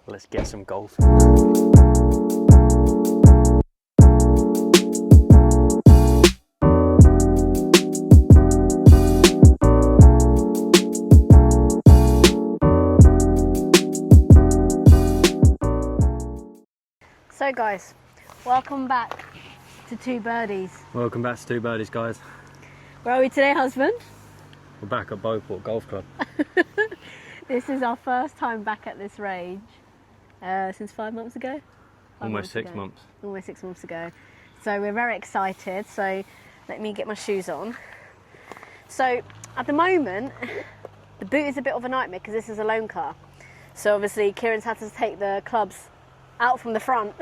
Let's get some golf. So guys, welcome back to Two Birdies. Welcome back to Two Birdies, guys. Where are we today, husband? We're back at Beauport Golf Club. This is our first time back at this range since 5 months ago. Almost 6 months. Almost 6 months ago. So we're very excited. So let me get my shoes on. So at the moment, the boot is a bit of a nightmare because this is a loan car. So obviously Kieran's had to take the clubs out from the front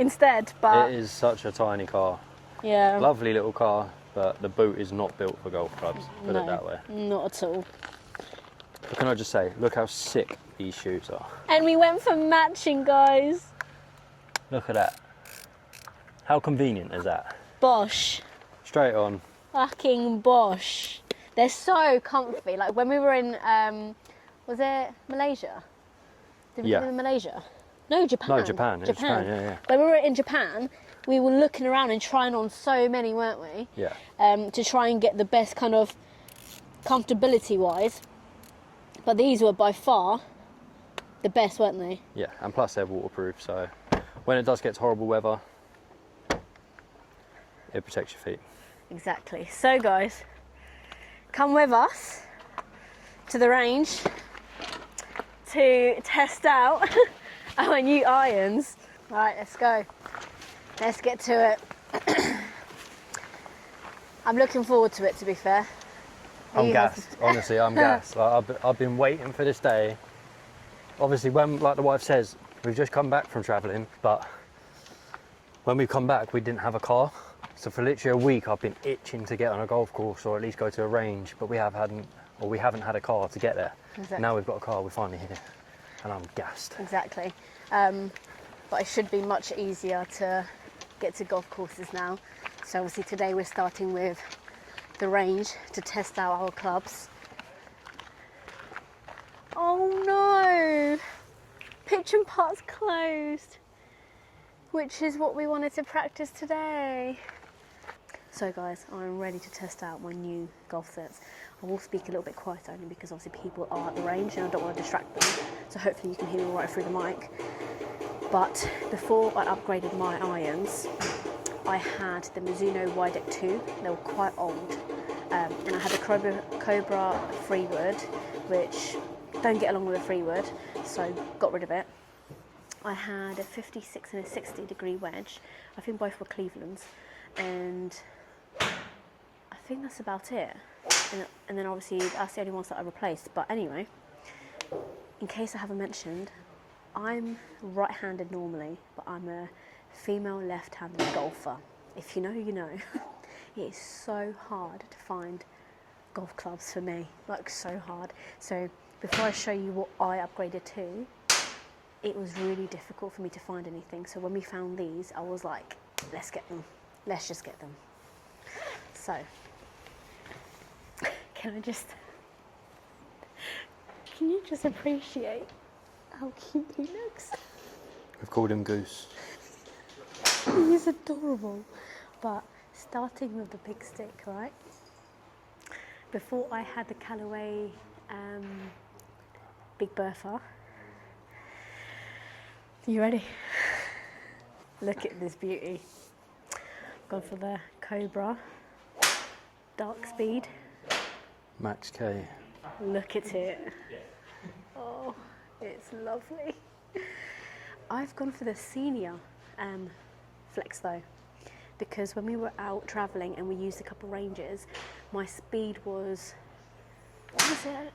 instead. But it is such a tiny car. Yeah. Lovely little car, but the boot is not built for golf clubs, put it that way. Not at all. But can I just say, look how sick these shoes are. And we went for matching, guys. Look at that. How convenient is that? Bosch. Straight on. Fucking Bosch. They're so comfy. Like when we were in, was it Malaysia? Did we go to Malaysia? No, Japan. No, Japan. It was Japan, yeah. When we were in Japan, we were looking around and trying on so many, weren't we? Yeah. To try and get the best kind of comfortability-wise. But these were by far the best, weren't they? Yeah, and plus they're waterproof, so when it does get to horrible weather, it protects your feet. Exactly. So guys, come with us to the range to test out our new irons. Right, let's go. Let's get to it. I'm looking forward to it, to be fair. I'm gassed. Honestly, I'm gassed. Like, I've been waiting for this day. Obviously, when, like the wife says, we've just come back from travelling, but when we come back, we didn't have a car. So for literally a week, I've been itching to get on a golf course or at least go to a range, but we haven't had a car to get there. Exactly. Now we've got a car, we're finally here, and I'm gassed. Exactly. But it should be much easier to get to golf courses now. So obviously today we're starting with the range to test out our clubs. Oh no! Pitch and putt's closed, which is what we wanted to practice today. So guys, I'm ready to test out my new golf sets. I will speak a little bit quiet only because obviously people are at the range and I don't want to distract them. So hopefully you can hear me right through the mic. But before I upgraded my irons, I had the Mizuno Widex 2. They were quite old. And I had the Cobra Freewood, which don't get along with a Freewood, so got rid of it. I had a 56 and a 60 degree wedge. I think both were Cleveland's. And I think that's about it. And then obviously that's the only ones that I replaced. But anyway, in case I haven't mentioned, I'm right-handed normally, but I'm a female left-handed golfer. If you know, you know. It is so hard to find golf clubs for me, like so hard. So before I show you what I upgraded to, it was really difficult for me to find anything. So when we found these, I was like, let's get them. Let's just get them. So, can you just appreciate how cute he looks? We've called him Goose. He's adorable. But starting with the big stick, right? Before I had the Callaway Big Bertha. You ready? Look at this beauty. Gone for the Cobra Dark Speed. Max K. Look at it. Oh, it's lovely. I've gone for the Senior Flex though, because when we were out travelling and we used a couple ranges, my speed was, what was it?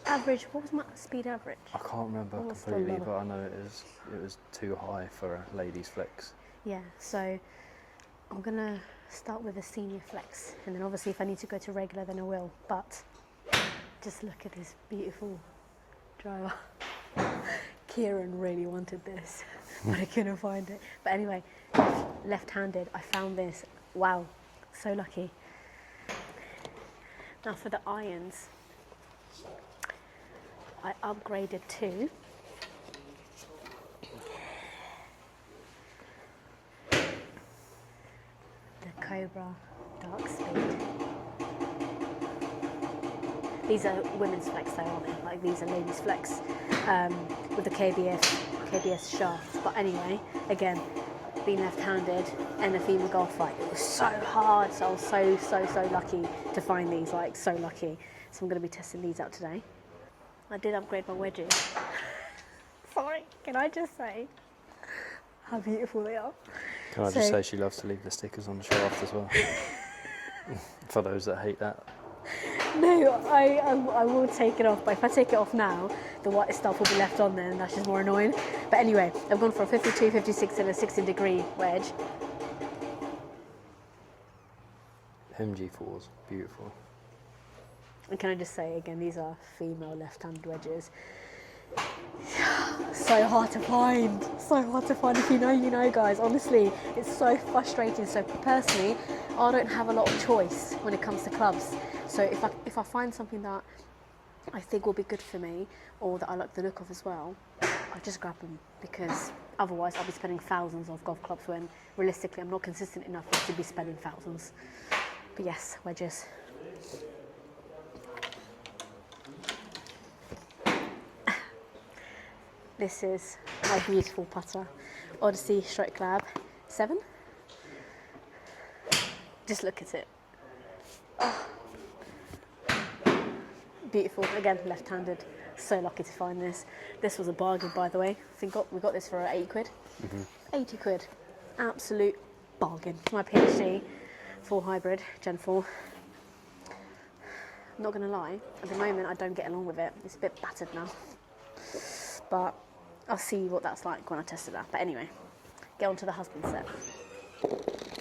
Average, what was my speed average? I can't remember completely, but I know it was too high for a ladies flex. Yeah, so I'm gonna start with a Senior Flex, and then obviously if I need to go to regular then I will, but just look at this beautiful driver. Kieran really wanted this, but I couldn't find it. But anyway, left-handed, I found this. Wow, so lucky. Now for the irons, I upgraded to Cobra Dark Speed. These are women's flex though, aren't they? Like these are ladies flex with the KBS shafts. But anyway, again, being left-handed and a female golf fight, it was so hard. So I was so lucky to find these, like so lucky. So I'm going to be testing these out today. I did upgrade my wedges. Sorry, can I just say how beautiful they are? Can I just say she loves to leave the stickers on the shaft as well? For those that hate that. No, I will take it off, but if I take it off now, the white stuff will be left on there and that's just more annoying. But anyway, I've gone for a 52, 56 and a 60-degree wedge. MG4s, beautiful. And can I just say again, these are female left-handed wedges. So hard to find, so hard to find. If you know, you know guys, honestly, it's so frustrating. So personally, I don't have a lot of choice when it comes to clubs. So if I find something that I think will be good for me or that I like the look of as well, I just grab them, because otherwise I'll be spending thousands on golf clubs when realistically I'm not consistent enough to be spending thousands. But yes, wedges. This is my beautiful putter, Odyssey Stroke Lab 7. Just look at it. Oh. Beautiful, again, left-handed. So lucky to find this. This was a bargain, by the way. I think we got this for 80 quid. 80 quid, absolute bargain. My PhD, full hybrid, Gen 4. I'm not gonna lie, at the moment I don't get along with it. It's a bit battered now. But I'll see what that's like when I test it out. But anyway, get on to the husband set.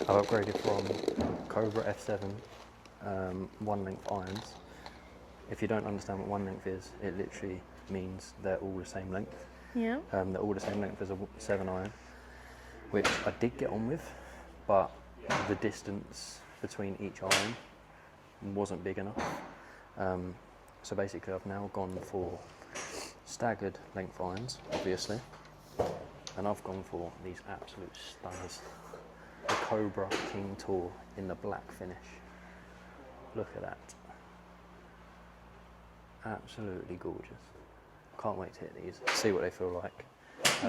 I've upgraded from Cobra F7 one length irons. If you don't understand what one length is, it literally means they're all the same length. Yeah. They're all the same length as a 7 iron, which I did get on with, but the distance between each iron wasn't big enough. So basically I've now gone for staggered length irons, obviously, and I've gone for these absolute stunners. The Cobra King Tour in the black finish. Look at that. Absolutely gorgeous. Can't wait to hit these, see what they feel like.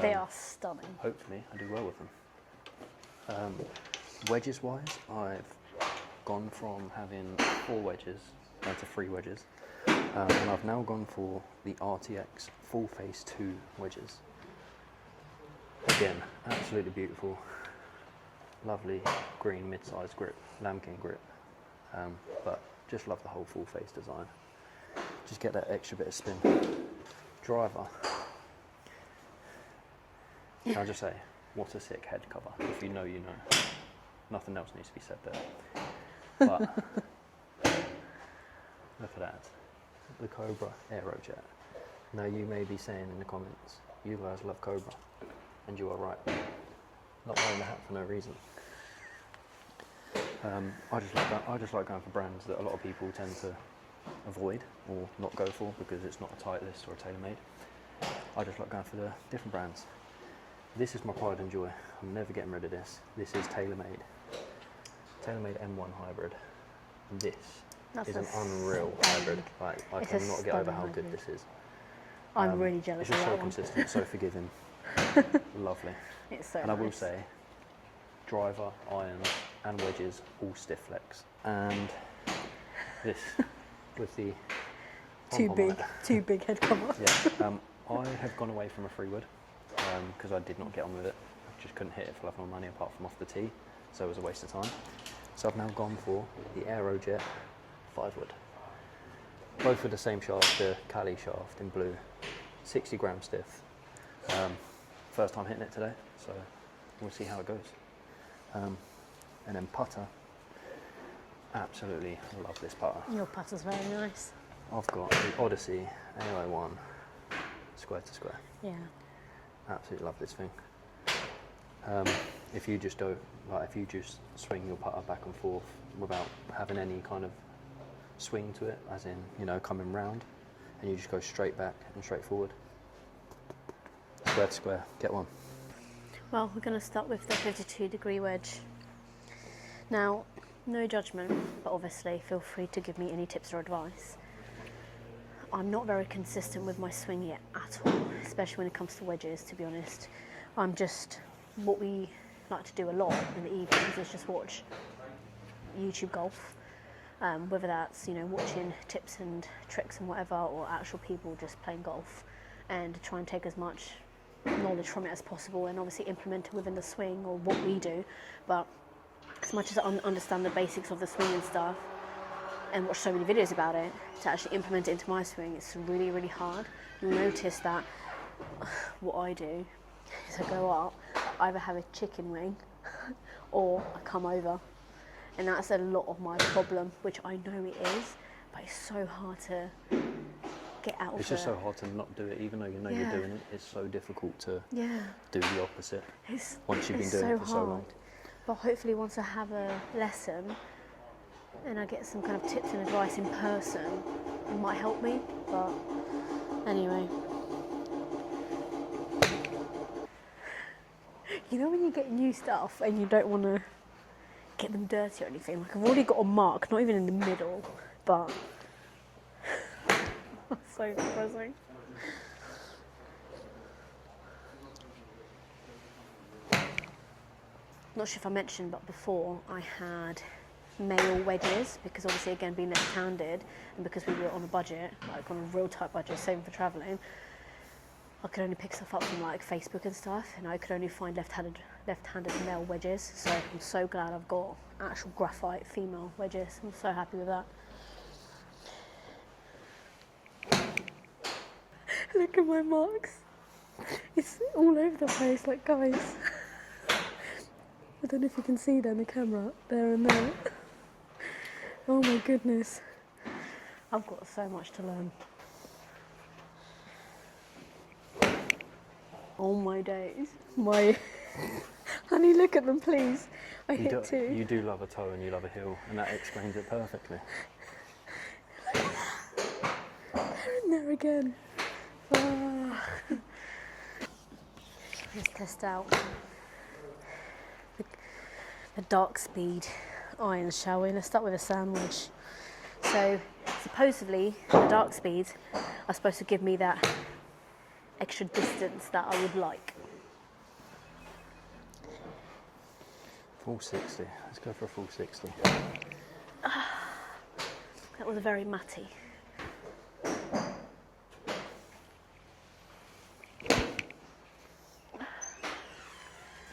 They are stunning. Hopefully I do well with them. Wedges wise, I've gone from having 4 wedges down to 3 wedges. And I've now gone for the RTX Full Face 2 wedges. Again, absolutely beautiful. Lovely green mid-sized grip, lambkin grip. But just love the whole full face design. Just get that extra bit of spin. Driver. I'll just say, what a sick head cover. If you know, you know. Nothing else needs to be said there. But look at that. The Cobra Aerojet. Now you may be saying in the comments, you guys love Cobra. And you are right. Not wearing the hat for no reason. I just like going for brands that a lot of people tend to avoid or not go for because it's not a Titleist or a TaylorMade. I just like going for the different brands. This is my pride and joy. I'm never getting rid of this. This is TaylorMade. TaylorMade M1 hybrid. And this is an unreal hybrid. Like, I cannot get over how good this is. I'm really jealous of that. It's just so one. consistent, so forgiving. Lovely. It's so and nice. I will say, driver, irons and wedges all stiff flex. And this with the too big head cover. Yeah. I have gone away from a 3-wood because I did not get on with it. I just couldn't hit it for love nor money apart from off the tee, so it was a waste of time. So I've now gone for the Aerojet 5-wood. Both with the same shaft, the Cali shaft in blue, 60 gram stiff. First time hitting it today, so we'll see how it goes. And then putter, absolutely love this putter. Your putter's very nice. I've got the Odyssey AO1 square to square. Yeah. Absolutely love this thing. If you just swing your putter back and forth without having any kind of swing to it, as in, you know, coming round, and you just go straight back and straight forward. Square to square, get one. Well, we're going to start with the 52-degree wedge. Now, no judgment, but obviously feel free to give me any tips or advice. I'm not very consistent with my swing yet at all, especially when it comes to wedges, to be honest. I'm just, what we like to do a lot in the evenings is just watch YouTube golf. Whether that's, you know, watching tips and tricks and whatever, or actual people just playing golf, and try and take as much knowledge from it as possible, and obviously implement it within the swing or what we do. But as much as I understand the basics of the swing and stuff, and watch so many videos about it, to actually implement it into my swing, it's really, really hard. You'll notice that what I do is I go up, I either have a chicken wing or I come over. And that's a lot of my problem, which I know it is, but it's so hard to get out of it. It's just so hard to not do it, even though you know you're doing it. It's so difficult to do the opposite once you've been doing it for so long. But hopefully once I have a lesson and I get some kind of tips and advice in person, it might help me. But anyway. You know when you get new stuff and you don't want to get them dirty or anything? Like, I've already got a mark, not even in the middle, but that's so depressing. Not sure if I mentioned, but before I had male wedges, because obviously again being left-handed and because we were on a budget, like on a real tight budget, saving for travelling, I could only pick stuff up from like Facebook and stuff, and I could only find left-handed male wedges. So I'm so glad I've got actual graphite female wedges. I'm so happy with that. Look at my marks. It's all over the place, like, guys. I don't know if you can see that in the camera, there and there. Oh my goodness. I've got so much to learn. Oh my days. My honey, look at them please. I hit two. You do love a toe and you love a hill, and that explains it perfectly. They're in there again. Ah. Let's test out the dark speed irons, shall we? Let's start with a sandwich. So supposedly the dark speeds are supposed to give me that extra distance that I would like. Full 60. Let's go for a full 60. That was very matty.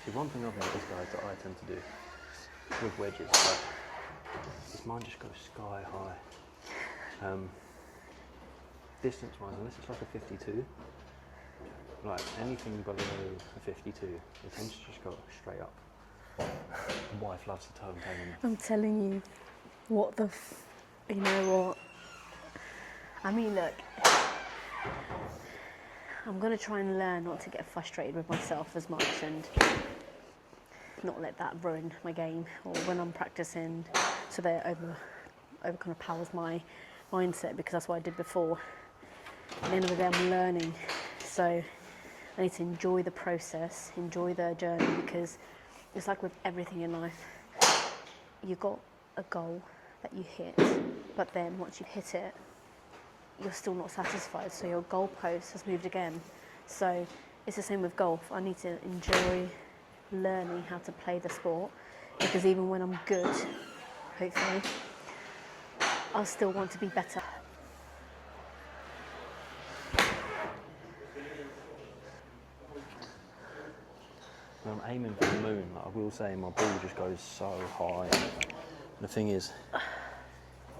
See, one thing I've noticed, guys, that I tend to do with wedges, like, is mine just goes sky high. Distance-wise, unless it's like a 52, like anything below a 52, it tends to just go straight up. My wife loves the toe and tail. I'm telling you, what the you know what? I mean, look, I'm going to try and learn not to get frustrated with myself as much and not let that ruin my game, or when I'm practicing, so that it over kind of powers my mindset, because that's what I did before. At the end of the day, I'm learning, so I need to enjoy the process, enjoy the journey, because it's like with everything in life. You've got a goal that you hit, but then once you hit it, you're still not satisfied, so your goalpost has moved again. So it's the same with golf. I need to enjoy learning how to play the sport, because even when I'm good, hopefully, I'll still want to be better. When I'm aiming for the moon, like, I will say my ball just goes so high. And the thing is,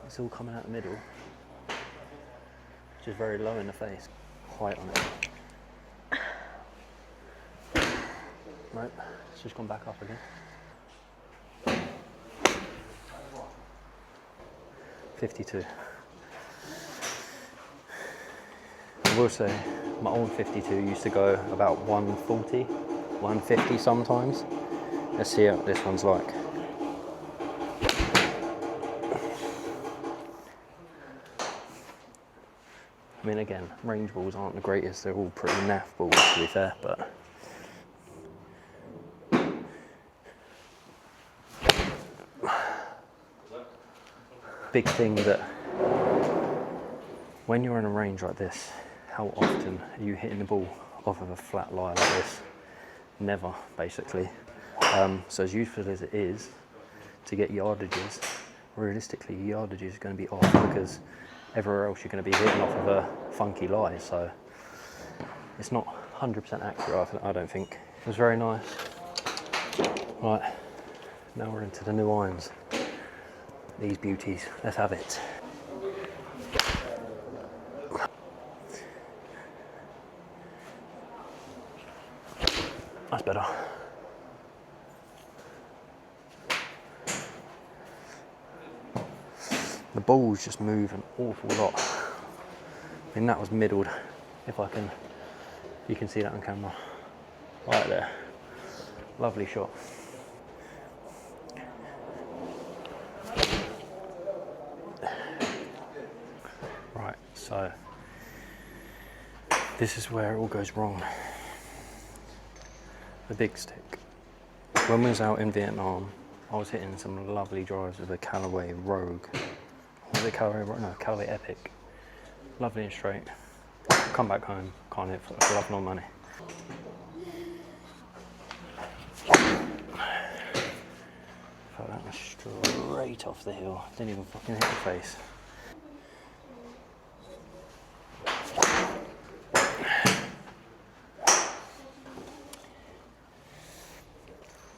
it's all coming out the middle, which is very low in the face. Height on it. Right, it's just gone back up again. 52. I will say, my old 52 used to go about 140, 150 sometimes. Let's see what this one's like. I mean, again, range balls aren't the greatest, they're all pretty naff balls to be fair, but big thing that when you're on a range like this, how often are you hitting the ball off of a flat lie like this? Never, basically. So as useful as it is to get yardages, realistically yardage is going to be off because everywhere else you're going to be hitting off of a funky lie. So it's not 100% accurate, I don't think. It was very nice. Right, now we're into the new irons. These beauties, let's have it. That's better. The balls just move an awful lot. I mean, that was middled, if I can, you can see that on camera. Right there. Lovely shot. Right, so this is where it all goes wrong. The big stick. When we was out in Vietnam, I was hitting some lovely drives with a Callaway Rogue. Was it Callaway Rogue? No, Callaway Epic. Lovely and straight. Come back home, can't hit for love nor money. Felt that was straight off the hill. Didn't even fucking hit the face.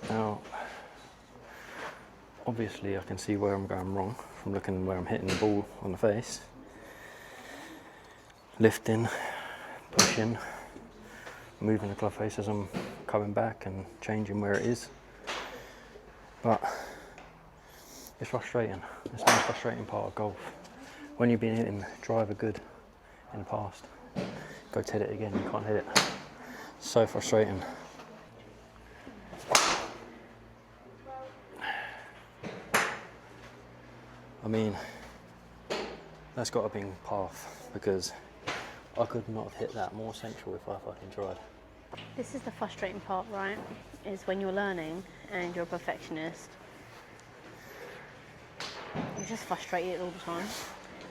Now, obviously I can see where I'm going wrong from looking where I'm hitting the ball on the face. Lifting, pushing, moving the glove face as I'm coming back and changing where it is. But it's frustrating. It's the most frustrating part of golf. When you've been hitting driver good in the past, go to hit it again, you can't hit it. So frustrating. I mean, that's got to be path because I could not have hit that more central if I fucking tried. This is the frustrating part, right? Is when you're learning and you're a perfectionist, you're just frustrated all the time,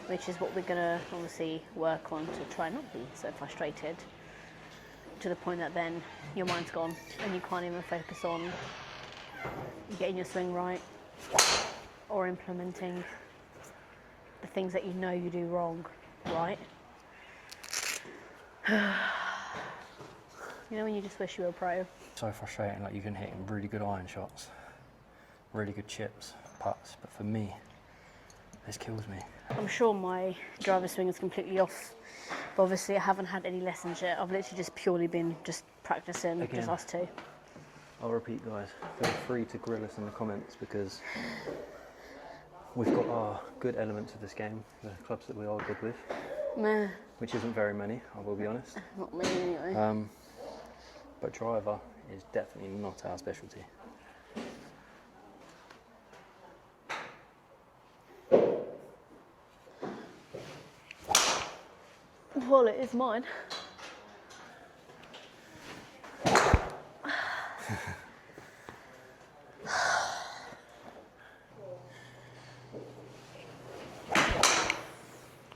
which is what we're gonna obviously work on to try not be so frustrated to the point that then your mind's gone and you can't even focus on getting your swing right or implementing the things that you know you do wrong, right? You know when you just wish you were a pro? So frustrating, like you can hit really good iron shots, really good chips, putts, but for me, this kills me. I'm sure my driver swing is completely off, but obviously I haven't had any lessons yet. I've literally just purely been just practicing, Again. just us two. I'll repeat, guys, feel free to grill us in the comments because we've got our good elements of this game, the clubs that we are good with, Meh, which isn't very many, I will be honest. not me anyway. But driver is definitely not our specialty. Well, it is mine.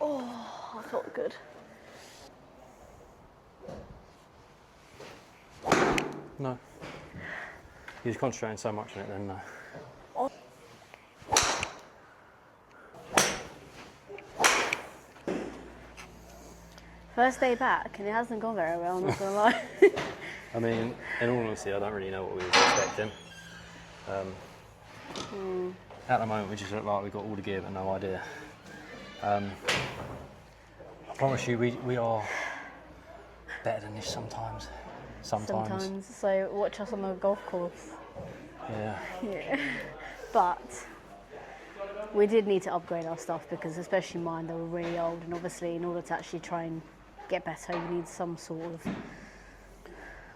Oh, I felt good. No. He was concentrating so much on it then, no. First day back, and it hasn't gone very well, I'm not gonna lie. I mean, in all honesty, I don't really know what we were expecting. At the moment, we just look like we've got all the gear but no idea. I promise you, we are better than this sometimes. Sometimes. So watch us on the golf course. Yeah. Yeah. But we did need to upgrade our stuff because especially mine, they were really old, and obviously in order to actually try and get better, you need some sort of,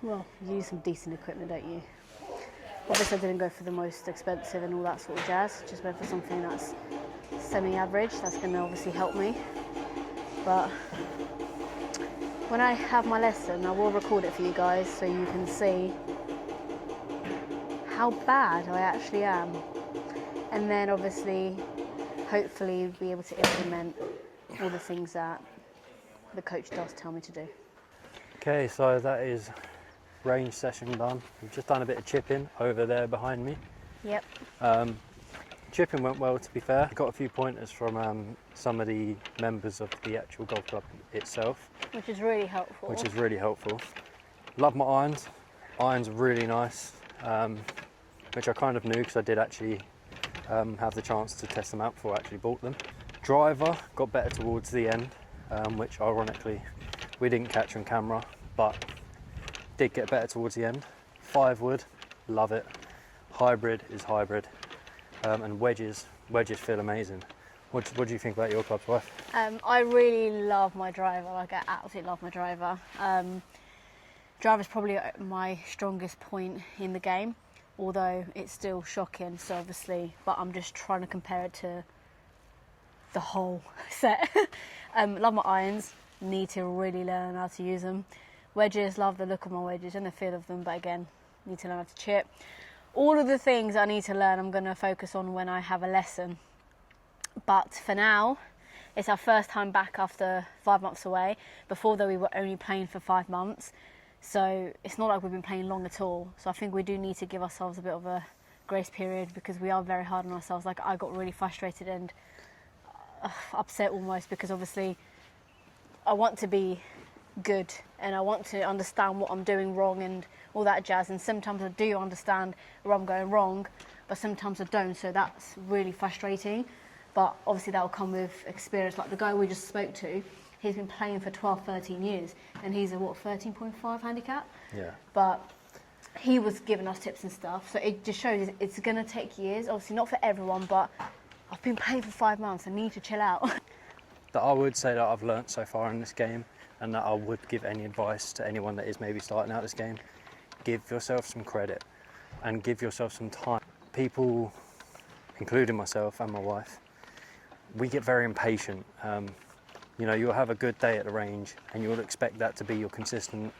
well, you need some decent equipment, don't you? Obviously I didn't go for the most expensive and all that sort of jazz, just went for something that's semi-average. That's going to obviously help me. But when I have my lesson, I will record it for you guys so you can see how bad I actually am. And then obviously hopefully be able to implement all the things that the coach does tell me to do. Okay, so that is range session done. We've just done a bit of chipping over there behind me. Yep. Chipping went well, to be fair. Got a few pointers from some of the members of the actual golf club itself, Which is really helpful. which is really helpful. Love my irons. Irons are really nice, which I kind of knew because I did actually have the chance to test them out before I actually bought them. Driver got better towards the end, which ironically we didn't catch on camera, but did get better towards the end. 5 wood, love it. Hybrid is hybrid, and wedges feel amazing. What do you think about your club's wife? I really love my driver. Like, I absolutely love my driver. Driver's probably my strongest point in the game, although it's still shocking. So obviously, but I'm just trying to compare it to the whole set. Love my irons. Need to really learn how to use them. Wedges, love the look of my wedges and the feel of them, but again, need to learn how to chip. All of the things I need to learn, I'm going to focus on when I have a lesson. But for now, it's our first time back after 5 months away. Before, though, we were only playing for 5 months. So it's not like we've been playing long at all. So I think we do need to give ourselves a bit of a grace period, because we are very hard on ourselves. Like, I got really frustrated and upset almost, because obviously I want to be good and I want to understand what I'm doing wrong and all that jazz, and sometimes I do understand where I'm going wrong, but sometimes I don't, so that's really frustrating. But obviously that will come with experience. Like the guy we just spoke to, he's been playing for 12-13 years and he's a 13.5 handicap. Yeah. But he was giving us tips and stuff, so it just shows it's going to take years. Obviously not for everyone, but I've been playing for 5 months. I need to chill out. That I would say that I've learnt so far in this game, and that I would give any advice to anyone that is maybe starting out this game: give yourself some credit and give yourself some time. People, including myself and my wife, we get very impatient. You know, you'll have a good day at the range and you'll expect that to be your consistency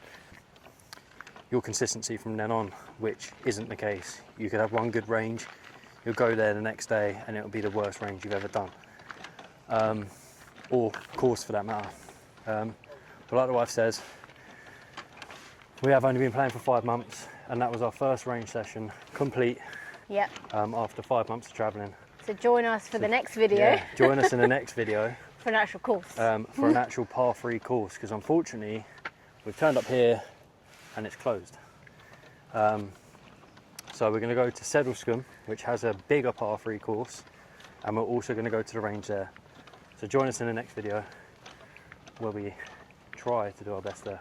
from then on, which isn't the case. You could have one good range, you'll go there the next day and it'll be the worst range you've ever done, or course for that matter. But like the wife says, we have only been playing for 5 months, and that was our first range session complete. Yep. After 5 months of travelling. So join us for the next video. Yeah, join us in the next video. For an actual course. For an actual par 3 course, because unfortunately we've turned up here and it's closed. So we're going to go to Sedlescombe, which has a bigger par 3 course, and we're also going to go to the range there. So join us in the next video where we try to do our best there.